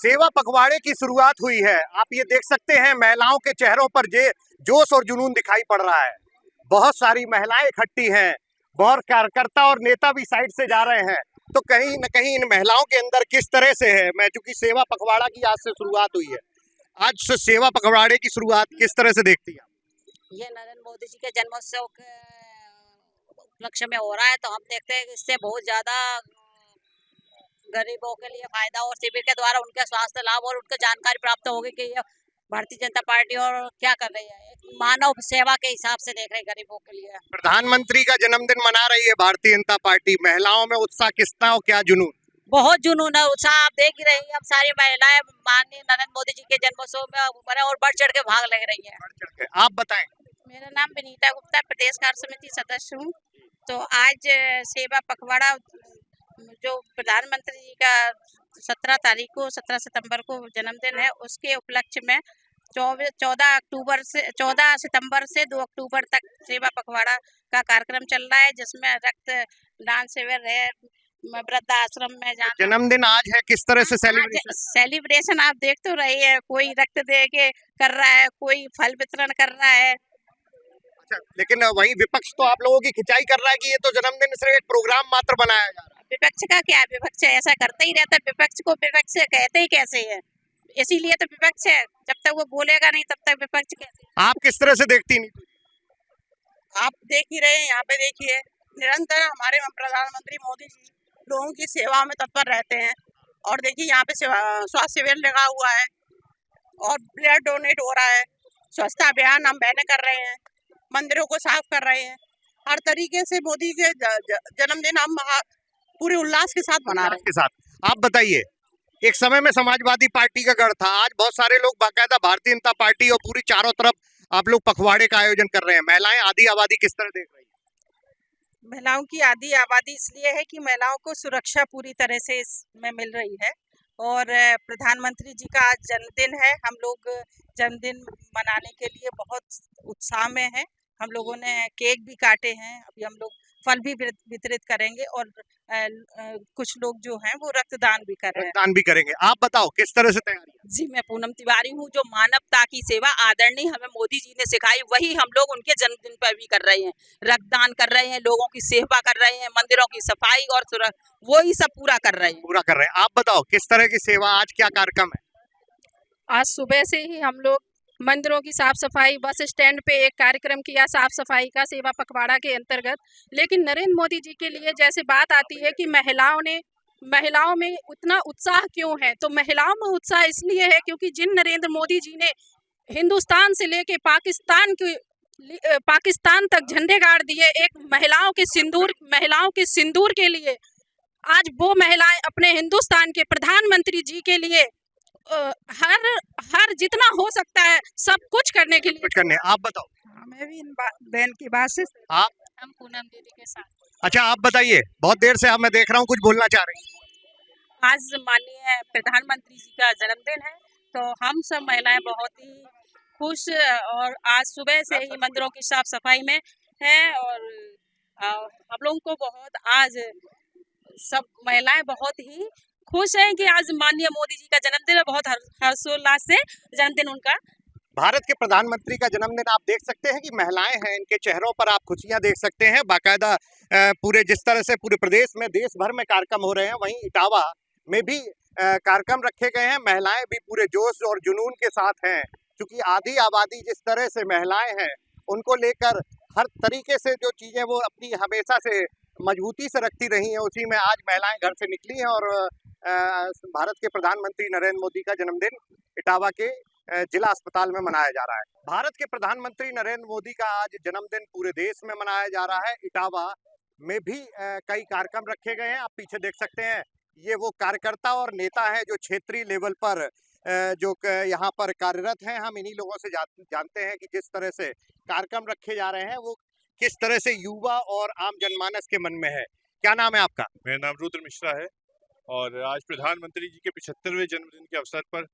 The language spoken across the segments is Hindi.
सेवा पखवाड़े की शुरुआत हुई है। आप ये देख सकते हैं महिलाओं के चेहरों पर जोश और जुनून दिखाई पड़ रहा है। बहुत सारी महिलाएं इकट्ठी हैं, बहुत कार्यकर्ता और नेता भी साइड से जा रहे हैं। तो कहीं न कहीं इन महिलाओं के अंदर किस तरह से है, मैं चूंकि सेवा पखवाड़ा की आज से शुरुआत हुई है, आज से सेवा पखवाड़े की शुरुआत किस तरह से देखती है? ये नरेंद्र मोदी जी के जन्मोत्सव के उपलक्ष्य में हो रहा है, तो हम देखते हैं कि इससे बहुत ज्यादा गरीबों के लिए फायदा और शिविर के द्वारा उनके स्वास्थ्य लाभ और उनको जानकारी प्राप्त होगी कि ये भारतीय जनता पार्टी और क्या कर रही है। एक मानव सेवा के हिसाब से देख रहे हैं गरीबों के लिए। प्रधानमंत्री का जन्मदिन मना रही है भारतीय जनता पार्टी, महिलाओं में उत्साह कितना और क्या जुनून? बहुत जुनून है, उत्साह आप देख ही रही हैं। हम सारी महिलाएं माननीय नरेंद्र मोदी जी के जन्मोत्सव में और बढ़ चढ़ के भाग ले रही है। आप बताएं। मेरा नाम विनीता गुप्ता, प्रदेश कार्य समिति सदस्य हूँ। तो आज सेवा पखवाड़ा जो प्रधानमंत्री जी का 17 सितंबर को जन्मदिन है, उसके उपलक्ष्य में 14 सितंबर से 2 अक्टूबर तक सेवा पखवाड़ा का कार्यक्रम चल रहा है, जिसमें रक्तदान शिविर है, वृद्धाश्रम में जाना। जन्मदिन आज है, किस तरह से सेलिब्रेशन आप देख तो रही है, कोई रक्त दे के कर रहा है, कोई फल वितरण कर रहा है। अच्छा, लेकिन वही विपक्ष तो आप लोगों की खिंचाई कर रहा है कि ये तो जन्मदिन सिर्फ एक प्रोग्राम मात्र बनाया जा रहा है। विपक्ष का क्या, विपक्ष ऐसा करता ही रहता है। विपक्ष को विपक्ष कहते ही कैसे है, इसीलिए तो विपक्ष है। जब तक वो बोलेगा नहीं तब तक विपक्ष कैसे। आप किस तरह से देखती नहीं? आप देख ही रहे हैं, यहाँ पे देखिए निरंतर हमारे प्रधानमंत्री मोदी जी लोगों की सेवा में तत्पर रहते हैं। और देखिए यहाँ पे स्वास्थ्य शिविर लगा हुआ है और ब्लड डोनेट हो रहा है, स्वच्छता अभियान हम बहने कर रहे हैं, मंदिरों को साफ कर रहे हैं। हर तरीके से मोदी के जन्मदिन हम पूरे उल्लास के साथ मना रहे हैं। आप बताइए, एक समय में समाजवादी पार्टी का गढ़ था, आज बहुत सारे लोग बाकायदा भारतीय जनता पार्टी और पूरी चारों तरफ आप लोग पखवाड़े का आयोजन कर रहे हैं। महिलाएं आधी आबादी किस तरह देख रही है? महिलाओं की आधी आबादी इसलिए है कि महिलाओं को सुरक्षा पूरी तरह से इसमें मिल रही है। और प्रधानमंत्री जी का आज जन्मदिन है, हम लोग जन्मदिन मनाने के लिए बहुत उत्साह में हैं। हम लोगों ने केक भी काटे हैं, अभी हम लोग फल भी वितरित करेंगे और कुछ लोग जो हैं वो रक्तदान भी कर रहे हैं। रक्तदान भी करेंगे। आप बताओ किस तरह से तैयारी? जी, मैं पूनम तिवारी हूँ। जो मानवता की सेवा आदरणीय हमें मोदी जी ने सिखाई, वही हम लोग उनके जन्मदिन पर भी कर रहे हैं। रक्तदान कर रहे हैं, लोगों की सेवा कर रहे हैं, मंदिरों की सफाई और वही सब पूरा कर रहे हैं। आप बताओ किस तरह की सेवा, आज क्या कार्यक्रम है? आज सुबह से ही हम लोग मंदिरों की साफ सफाई, बस स्टैंड पे एक कार्यक्रम किया साफ सफाई का सेवा पखवाड़ा के अंतर्गत। लेकिन नरेंद्र मोदी जी के लिए जैसे बात आती है कि महिलाओं में उतना उत्साह क्यों है, तो महिलाओं में उत्साह इसलिए है क्योंकि जिन नरेंद्र मोदी जी ने हिंदुस्तान से लेके पाकिस्तान तक झंडे गाड़ दिए एक महिलाओं के सिंदूर के लिए, आज वो महिलाएं अपने हिंदुस्तान के प्रधानमंत्री जी के लिए हर जितना हो सकता है सब कुछ करने के लिए। आप बताओ। मैं भी इन बहन की बात से आप? हम पूनम दीदी के साथ। अच्छा, आप बताइए, बहुत देर से मैं देख रहा हूँ कुछ बोलना चाह रही हैं। आज माननीय प्रधानमंत्री जी का जन्मदिन है, तो हम सब महिलाएं बहुत ही खुश और आज सुबह से ही मंदिरों की साफ सफाई में है। और हम लोगों को बहुत आज सब महिलाएं बहुत ही खुश हैं कि आज माननीय मोदी जी का जन्मदिन है। बहुत हर्षोल्लास से जन्मदिन उनका। भारत के प्रधानमंत्री का जन्मदिन आप देख सकते हैं कि महिलाएं हैं, इनके चेहरों पर आप खुशियां देख सकते हैं। बाकायदा पूरे जिस तरह से पूरे प्रदेश में, देश भर में कार्यक्रम हो रहे हैं, वहीं इटावा में भी कार्यक्रम रखे गए हैं। महिलाएं भी पूरे जोश और जुनून के साथ हैं, क्योंकि आधी आबादी जिस तरह से महिलाएं हैं, उनको लेकर हर तरीके से जो चीजें वो अपनी हमेशा से मजबूती से रखती रही हैं, उसी में आज महिलाएं घर से निकली हैं। और भारत के प्रधानमंत्री नरेंद्र मोदी का जन्मदिन इटावा के जिला अस्पताल में मनाया जा रहा है। भारत के प्रधानमंत्री नरेंद्र मोदी का आज जन्मदिन पूरे देश में मनाया जा रहा है। इटावा में भी कई कार्यक्रम रखे गए हैं, आप पीछे देख सकते हैं। ये वो कार्यकर्ता और नेता हैं जो क्षेत्रीय लेवल पर जो यहाँ पर कार्यरत हैं। हम इन्हीं लोगों से जानते हैं कि जिस तरह से कार्यक्रम रखे जा रहे हैं वो किस तरह से युवा और आम जनमानस के मन में है। क्या नाम है आपका? मेरा नाम रुद्र मिश्रा है और आज प्रधानमंत्री जी के 75वें जन्मदिन के अवसर पर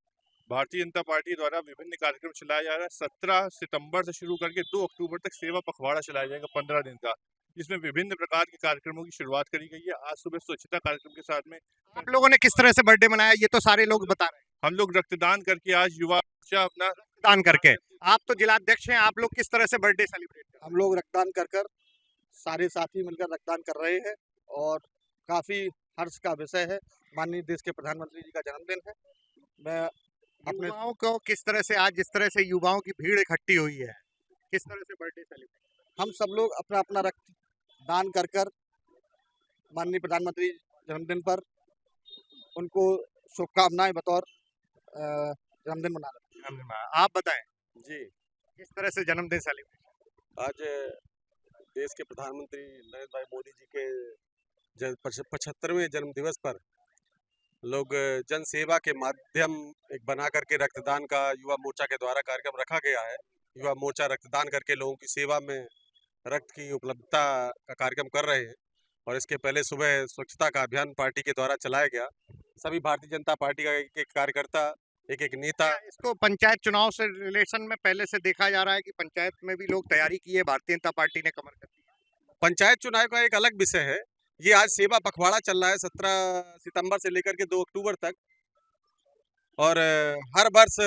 भारतीय जनता पार्टी द्वारा विभिन्न कार्यक्रम चलाया जा रहा है। 17 सितंबर से शुरू करके 2 अक्टूबर तक सेवा पखवाड़ा चलाया जाएगा 15 दिन का, जिसमें विभिन्न प्रकार के कार्यक्रमों की शुरुआत करी गई है। आज सुबह स्वच्छता कार्यक्रम के साथ में आप लोगों ने किस तरह से बर्थडे मनाया, ये तो सारे लोग बता रहे हैं। हम लोग रक्तदान करके आज युवा मोर्चा अपना दान करके आप तो जिलाध्यक्ष हैं, आप लोग किस तरह से बर्थडे सेलिब्रेट कर हम लोग रक्तदान कर सारे साथी मिलकर रक्तदान कर रहे हैं और काफ़ी हर्ष का विषय है। माननीय देश के प्रधानमंत्री जी का जन्मदिन है। मैं अपने युवाओं को किस तरह से आज जिस तरह से युवाओं की भीड़ इकट्ठी हुई है, किस तरह से बर्थडे सेलिब्रेट? हम सब लोग अपना अपना रक्त दान कर माननीय प्रधानमंत्री जन्मदिन पर उनको शुभकामनाएं बतौर जन्मदिन मना रहे हैं। आप बताएं जी, किस तरह से जन्मदिन सेलिब्रेट? आज देश के प्रधानमंत्री नरेंद्र भाई मोदी जी के 75वें जन्म दिवस पर लोग जन सेवा के माध्यम एक बना करके रक्तदान का युवा मोर्चा के द्वारा कार्यक्रम रखा गया है। युवा मोर्चा रक्तदान करके लोगों की सेवा में रक्त की उपलब्धता का कार्यक्रम कर रहे हैं और इसके पहले सुबह स्वच्छता का अभियान पार्टी के द्वारा चलाया गया। सभी भारतीय जनता पार्टी का एक एक कार्यकर्ता, एक एक नेता। क्या इसको पंचायत चुनाव से रिलेशन में पहले से देखा जा रहा है कि पंचायत में भी लोग तैयारी की है, भारतीय जनता पार्टी ने कमर कर दी है? पंचायत चुनाव का एक अलग विषय है। ये आज सेवा पखवाड़ा चल रहा है 17 सितंबर से लेकर के 2 अक्टूबर तक और हर वर्ष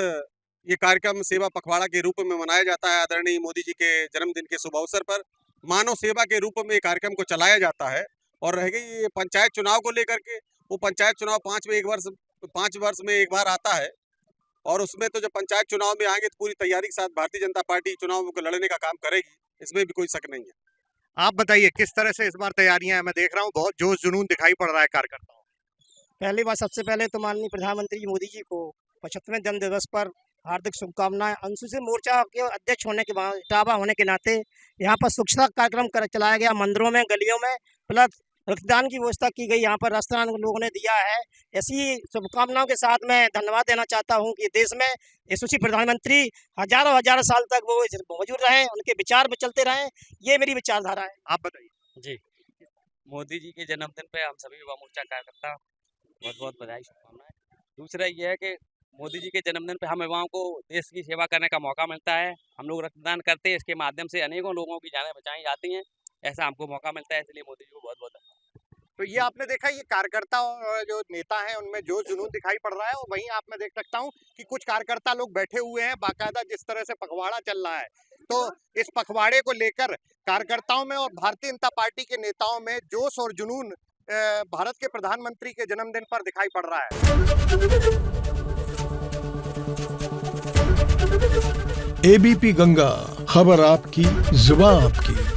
ये कार्यक्रम सेवा पखवाड़ा के रूप में मनाया जाता है। आदरणीय मोदी जी के जन्मदिन के शुभ अवसर पर मानव सेवा के रूप में कार्यक्रम को चलाया जाता है। और रह गई ये पंचायत चुनाव को लेकर के, वो पंचायत चुनाव 5 वर्ष में एक बार आता है और उसमें तो जब पंचायत चुनाव में आएंगे तो पूरी तैयारी के साथ भारतीय जनता पार्टी चुनाव को लड़ने का काम करेगी, इसमें भी कोई शक नहीं है। आप बताइए किस तरह से इस बार तैयारियां हैं? मैं देख रहा हूँ बहुत जोश जुनून दिखाई पड़ रहा है कार्यकर्ताओं। पहली बात सबसे पहले तो माननीय प्रधानमंत्री मोदी जी को 75वें जन्म दिवस पर हार्दिक शुभकामनाएं। अनुसूचित मोर्चा के अध्यक्ष होने के बाद, इटावा होने के नाते यहाँ पर स्वच्छता कार्यक्रम चलाया गया, मंदिरों में, गलियों में, प्लस रक्तदान की व्यवस्था की गई। यहाँ पर रक्तदान लोगों ने दिया है। ऐसी शुभकामनाओं के साथ मैं धन्यवाद देना चाहता हूँ कि देश में यशस्वी प्रधानमंत्री हजारों साल तक वो मौजूद रहे, उनके विचार में चलते रहें, ये मेरी विचारधारा है। आप बताइए। जी, मोदी जी के जन्मदिन पे हम सभी युवा मोर्चा कार्यकर्ता बहुत बहुत बधाई, शुभकामनाएं। दूसरा ये है कि मोदी जी के जन्मदिन पे हम युवाओं को देश की सेवा करने का मौका मिलता है। हम लोग रक्तदान करते हैं, इसके माध्यम से अनेकों लोगों की जानें बचाई जाती हैं। ऐसा हमको मौका मिलता है, इसलिए मोदी जी को बहुत बहुत धन्यवाद। तो ये आपने देखा, ये कार्यकर्ता और जो नेता हैं उनमें जोश जुनून दिखाई पड़ रहा है। और वहीं आप मैं देख सकता हूँ कि कुछ कार्यकर्ता लोग बैठे हुए हैं, बाकायदा जिस तरह से पखवाड़ा चल रहा है, तो इस पखवाड़े को लेकर कार्यकर्ताओं में और भारतीय जनता पार्टी के नेताओं में जोश और जुनून भारत के प्रधानमंत्री के जन्मदिन पर दिखाई पड़ रहा है। एबीपी गंगा, खबर आपकी, जुबान आपकी।